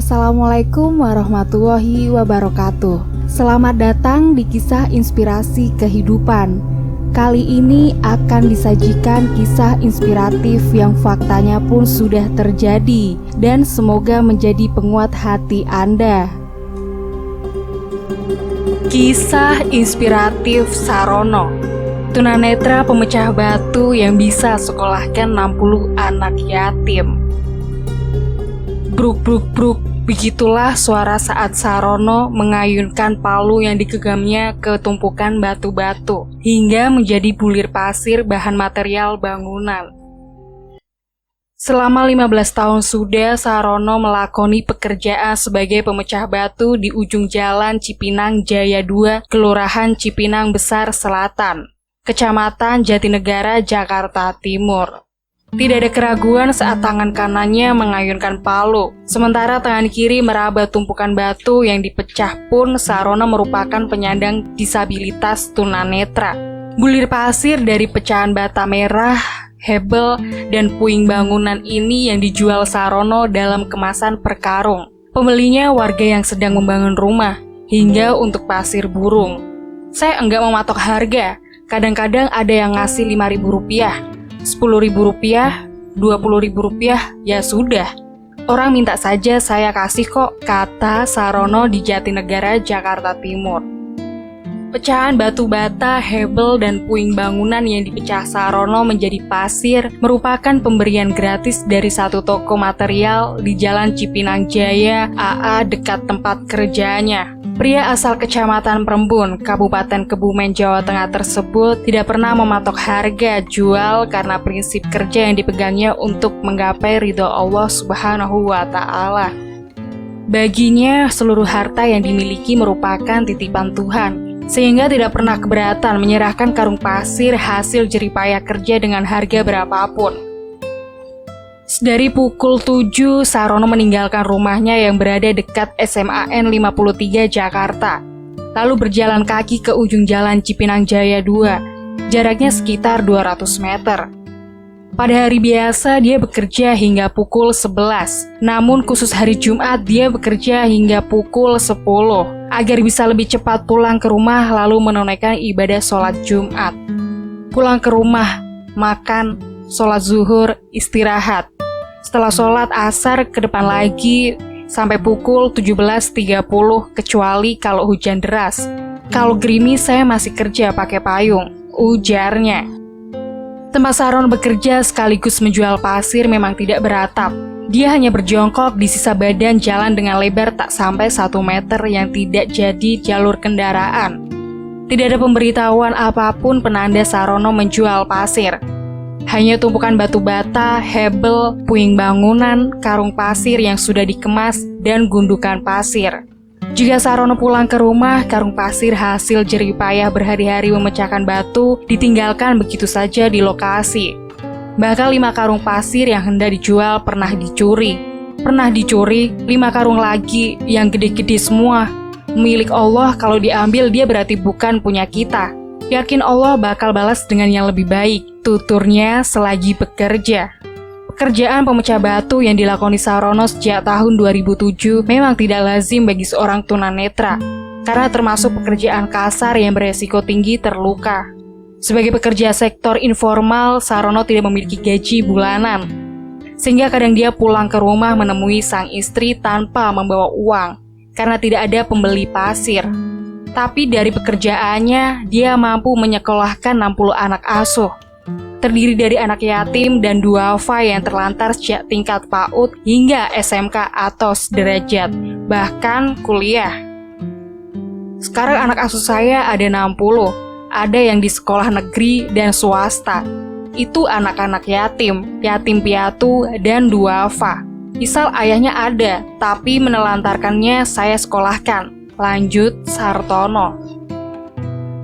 Assalamualaikum warahmatullahi wabarakatuh. Selamat datang di kisah inspirasi kehidupan. Kali ini akan disajikan kisah inspiratif yang faktanya pun sudah terjadi dan semoga menjadi penguat hati Anda. Kisah inspiratif Sarono, tunanetra pemecah batu yang bisa sekolahkan 60 anak yatim. Bruk bruk bruk, begitulah suara saat Sarono mengayunkan palu yang digenggamnya ke tumpukan batu-batu hingga menjadi bulir pasir bahan material bangunan. Selama 15 tahun sudah Sarono melakoni pekerjaan sebagai pemecah batu di ujung jalan Cipinang Jaya 2, Kelurahan Cipinang Besar Selatan, Kecamatan Jatinegara, Jakarta Timur. Tidak ada keraguan saat tangan kanannya mengayunkan palu, sementara tangan kiri meraba tumpukan batu yang dipecah pun Sarono merupakan penyandang disabilitas tunanetra. Bulir pasir dari pecahan bata merah, hebel, dan puing bangunan ini yang dijual Sarono dalam kemasan per karung. Pembelinya warga yang sedang membangun rumah, hingga untuk pasir burung. Saya enggak mematok harga, kadang-kadang ada yang ngasih Rp5.000. Rp10.000, Rp20.000, ya sudah. Orang minta saja saya kasih kok, kata Sarono di Jatinegara, Jakarta Timur. Pecahan batu bata, hebel, dan puing bangunan yang dipecah Sarono menjadi pasir merupakan pemberian gratis dari satu toko material di Jalan Cipinang Jaya, AA, dekat tempat kerjanya. Pria asal Kecamatan Perembun, Kabupaten Kebumen, Jawa Tengah tersebut tidak pernah mematok harga jual karena prinsip kerja yang dipegangnya untuk menggapai ridho Allah Subhanahu wa Ta'ala. Baginya, seluruh harta yang dimiliki merupakan titipan Tuhan, sehingga tidak pernah keberatan menyerahkan karung pasir hasil jeripayah kerja dengan harga berapapun. Dari pukul 7, Sarono meninggalkan rumahnya yang berada dekat SMAN 53 Jakarta, lalu berjalan kaki ke ujung jalan Cipinang Jaya 2, jaraknya sekitar 200 meter. Pada hari biasa dia bekerja hingga pukul 11, namun khusus hari Jumat dia bekerja hingga pukul 10, agar bisa lebih cepat pulang ke rumah lalu menunaikan ibadah sholat Jumat. Pulang ke rumah, makan, sholat zuhur, istirahat. Setelah sholat asar ke depan lagi sampai pukul 17.30 kecuali kalau hujan deras. Kalau gerimis saya masih kerja pakai payung, ujarnya. Tempat Sarono bekerja sekaligus menjual pasir memang tidak beratap. Dia hanya berjongkok di sisa badan jalan dengan lebar tak sampai 1 meter yang tidak jadi jalur kendaraan. Tidak ada pemberitahuan apapun penanda Sarono menjual pasir. Hanya tumpukan batu bata, hebel, puing bangunan, karung pasir yang sudah dikemas, dan gundukan pasir. Jika Sarono pulang ke rumah, karung pasir hasil jeripayah berhari-hari memecahkan batu ditinggalkan begitu saja di lokasi. Bahkan 5 karung pasir yang hendak dijual pernah dicuri. Pernah dicuri 5 karung lagi yang gede-gede semua. Milik Allah, kalau diambil dia berarti bukan punya kita. Yakin Allah bakal balas dengan yang lebih baik, tuturnya selagi bekerja. Pekerjaan pemecah batu yang dilakoni Sarono sejak tahun 2007 memang tidak lazim bagi seorang tunanetra, karena termasuk pekerjaan kasar yang beresiko tinggi terluka. Sebagai pekerja sektor informal, Sarono tidak memiliki gaji bulanan, sehingga kadang dia pulang ke rumah menemui sang istri tanpa membawa uang, karena tidak ada pembeli pasir. Tapi dari pekerjaannya, dia mampu menyekolahkan 60 anak asuh. Terdiri dari anak yatim dan duafa yang terlantar sejak tingkat PAUD hingga SMK atau sederajat, bahkan kuliah. Sekarang anak asuh saya ada 60, ada yang di sekolah negeri dan swasta. Itu anak-anak yatim, yatim piatu, dan duafa. Misal ayahnya ada, tapi menelantarkannya saya sekolahkan. Lanjut Sartono.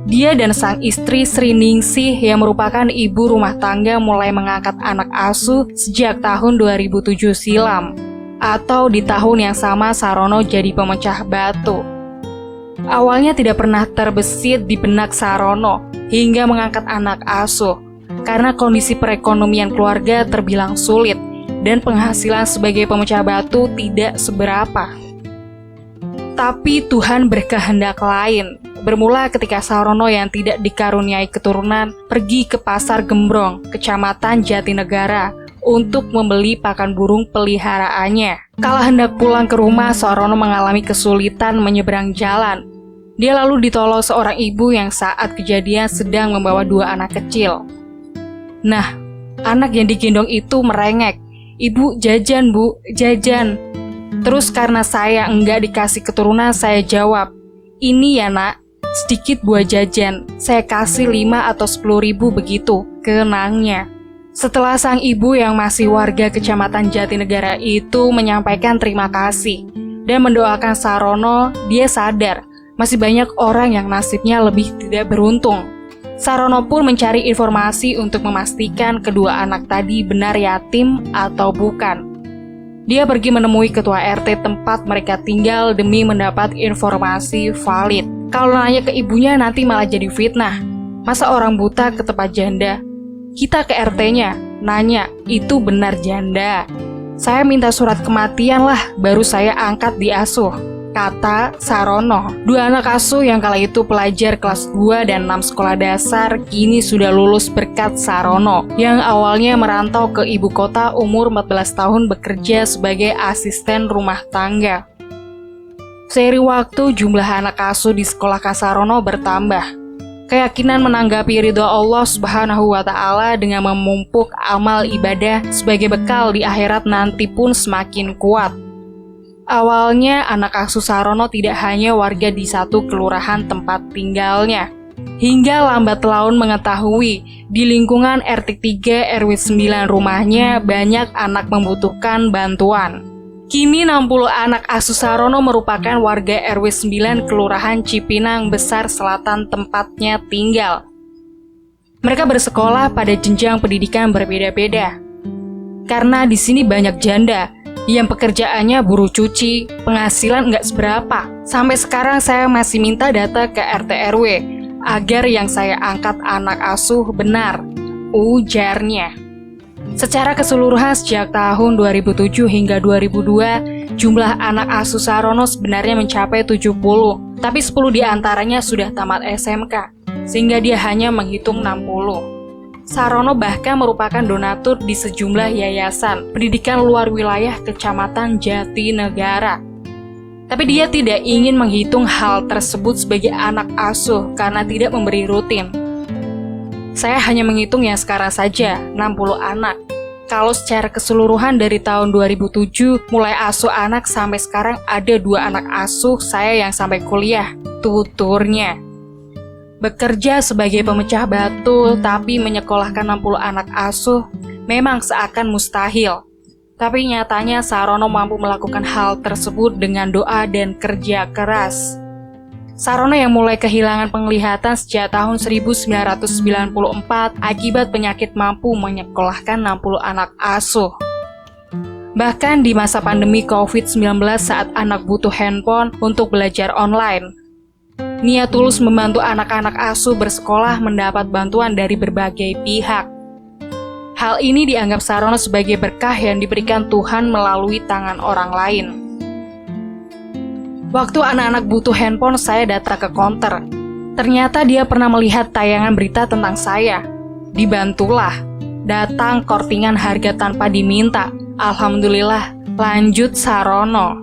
Dia dan sang istri Sri Ningsih yang merupakan ibu rumah tangga mulai mengangkat anak asuh sejak tahun 2007 silam, atau di tahun yang sama Sarono jadi pemecah batu. Awalnya tidak pernah terbesit di benak Sarono hingga mengangkat anak asuh, karena kondisi perekonomian keluarga terbilang sulit dan penghasilan sebagai pemecah batu tidak seberapa. Tapi Tuhan berkehendak lain. Bermula ketika Sarono yang tidak dikaruniai keturunan pergi ke Pasar Gembrong, Kecamatan Jatinegara, untuk membeli pakan burung peliharaannya. Kala hendak pulang ke rumah, Sarono mengalami kesulitan menyeberang jalan. Dia lalu ditolong seorang ibu yang saat kejadian sedang membawa 2 anak kecil. Nah, anak yang digendong itu merengek, "Ibu, jajan bu, jajan." Terus karena saya enggak dikasih keturunan, saya jawab, "Ini ya nak, sedikit buah jajan, saya kasih 5 atau 10 ribu begitu," kenangnya. Setelah sang ibu yang masih warga Kecamatan Jatinegara itu menyampaikan terima kasih dan mendoakan Sarono, dia sadar masih banyak orang yang nasibnya lebih tidak beruntung. Sarono pun mencari informasi untuk memastikan kedua anak tadi benar yatim atau bukan. Dia pergi menemui ketua RT tempat mereka tinggal demi mendapat informasi valid. Kalau nanya ke ibunya nanti malah jadi fitnah. Masa orang buta ke tempat janda? Kita ke RT-nya, nanya, itu benar janda. Saya minta surat kematian lah, baru saya angkat diasuh, kata Sarono. 2 anak asuh yang kala itu pelajar kelas 2 dan 6 sekolah dasar kini sudah lulus berkat Sarono, yang awalnya merantau ke ibu kota umur 14 tahun bekerja sebagai asisten rumah tangga. Seiring waktu, jumlah anak asuh di sekolah Sarono bertambah. Keyakinan menanggapi ridho Allah Subhanahu wa Ta'ala dengan memumpuk amal ibadah sebagai bekal di akhirat nanti pun semakin kuat. Awalnya, anak asuh Sarono tidak hanya warga di satu kelurahan tempat tinggalnya. Hingga lambat laun mengetahui di lingkungan RT 3 RW 9 rumahnya banyak anak membutuhkan bantuan. Kini 60 anak asuh Sarono merupakan warga RW 9 Kelurahan Cipinang Besar Selatan tempatnya tinggal. Mereka bersekolah pada jenjang pendidikan berbeda-beda. Karena di sini banyak janda yang pekerjaannya buruh cuci, penghasilan nggak seberapa. Sampai sekarang saya masih minta data ke RT RW agar yang saya angkat anak asuh benar, ujarnya. Secara keseluruhan sejak tahun 2007 hingga 2002, jumlah anak asuh Sarono sebenarnya mencapai 70, tapi 10 diantaranya sudah tamat SMK, sehingga dia hanya menghitung 60. Sarono bahkan merupakan donatur di sejumlah yayasan pendidikan luar wilayah Kecamatan Jatinegara. Tapi dia tidak ingin menghitung hal tersebut sebagai anak asuh karena tidak memberi rutin. Saya hanya menghitung yang sekarang saja, 60 anak. Kalau secara keseluruhan dari tahun 2007, mulai asuh anak sampai sekarang ada 2 anak asuh saya yang sampai kuliah, tuturnya. Bekerja sebagai pemecah batu, tapi menyekolahkan 60 anak asuh memang seakan mustahil. Tapi nyatanya Sarono mampu melakukan hal tersebut dengan doa dan kerja keras. Sarono yang mulai kehilangan penglihatan sejak tahun 1994 akibat penyakit mampu menyekolahkan 60 anak asuh. Bahkan di masa pandemi COVID-19 saat anak butuh handphone untuk belajar online, niat tulus membantu anak-anak asuh bersekolah mendapat bantuan dari berbagai pihak. Hal ini dianggap Sarono sebagai berkah yang diberikan Tuhan melalui tangan orang lain. Waktu anak-anak butuh handphone, saya datang ke counter. Ternyata dia pernah melihat tayangan berita tentang saya. Dibantulah. Datang kortingan harga tanpa diminta. Alhamdulillah, lanjut Sarono.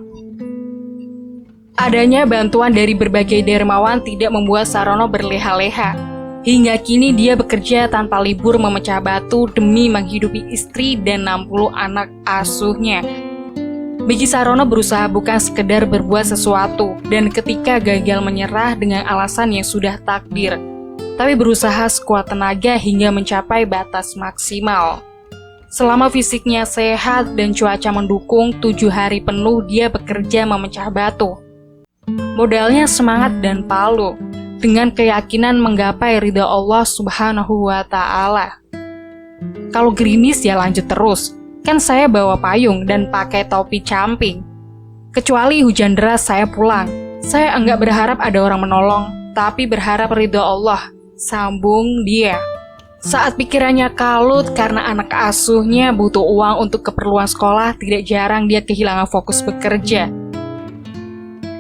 Adanya bantuan dari berbagai dermawan tidak membuat Sarono berleha-leha. Hingga kini dia bekerja tanpa libur memecah batu demi menghidupi istri dan 60 anak asuhnya. Bagi Sarono berusaha bukan sekedar berbuat sesuatu dan ketika gagal menyerah dengan alasan yang sudah takdir, tapi berusaha sekuat tenaga hingga mencapai batas maksimal. Selama fisiknya sehat dan cuaca mendukung, 7 hari penuh dia bekerja memecah batu. Modalnya semangat dan palu, dengan keyakinan menggapai ridha Allah Subhanahu wa Ta'ala. Kalau gerimis ya lanjut terus. Kan saya bawa payung dan pakai topi camping. Kecuali hujan deras saya pulang. Saya enggak berharap ada orang menolong, tapi berharap ridho Allah, sambung dia. Saat pikirannya kalut karena anak asuhnya butuh uang untuk keperluan sekolah, tidak jarang dia kehilangan fokus bekerja.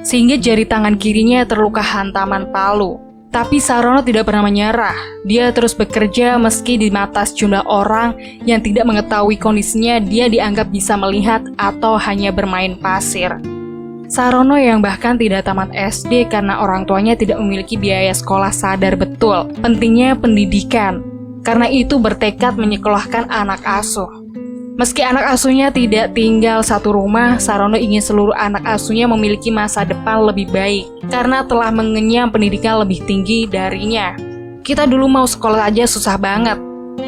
Sehingga jari tangan kirinya terluka hantaman palu. Tapi Sarono tidak pernah menyerah. Dia terus bekerja meski di mata sejumlah orang yang tidak mengetahui kondisinya dia dianggap bisa melihat atau hanya bermain pasir. Sarono yang bahkan tidak tamat SD karena orang tuanya tidak memiliki biaya sekolah sadar betul pentingnya pendidikan. Karena itu bertekad menyekolahkan anak asuh. Meski anak asuhnya tidak tinggal satu rumah, Sarono ingin seluruh anak asuhnya memiliki masa depan lebih baik karena telah mengenyam pendidikan lebih tinggi darinya. Kita dulu mau sekolah aja susah banget.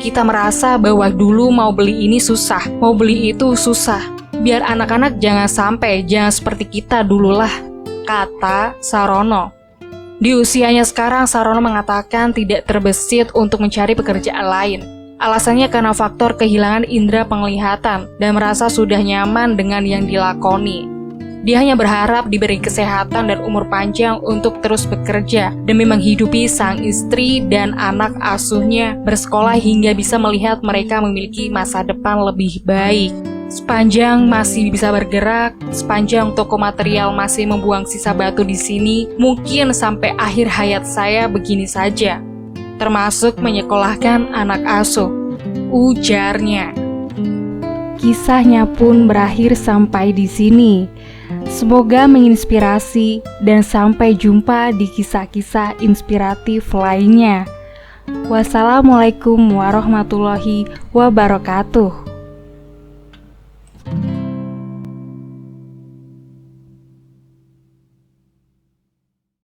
Kita merasa bahwa dulu mau beli ini susah, mau beli itu susah. Biar anak-anak jangan seperti kita dululah, kata Sarono. Di usianya sekarang, Sarono mengatakan tidak terbesit untuk mencari pekerjaan lain. Alasannya karena faktor kehilangan indera penglihatan dan merasa sudah nyaman dengan yang dilakoni. Dia hanya berharap diberi kesehatan dan umur panjang untuk terus bekerja demi menghidupi sang istri dan anak asuhnya bersekolah hingga bisa melihat mereka memiliki masa depan lebih baik. Sepanjang masih bisa bergerak, sepanjang toko material masih membuang sisa batu di sini, mungkin sampai akhir hayat saya begini saja. Termasuk menyekolahkan anak asuh, ujarnya. Kisahnya pun berakhir sampai di sini. Semoga menginspirasi dan sampai jumpa di kisah-kisah inspiratif lainnya. Wassalamualaikum warahmatullahi wabarakatuh.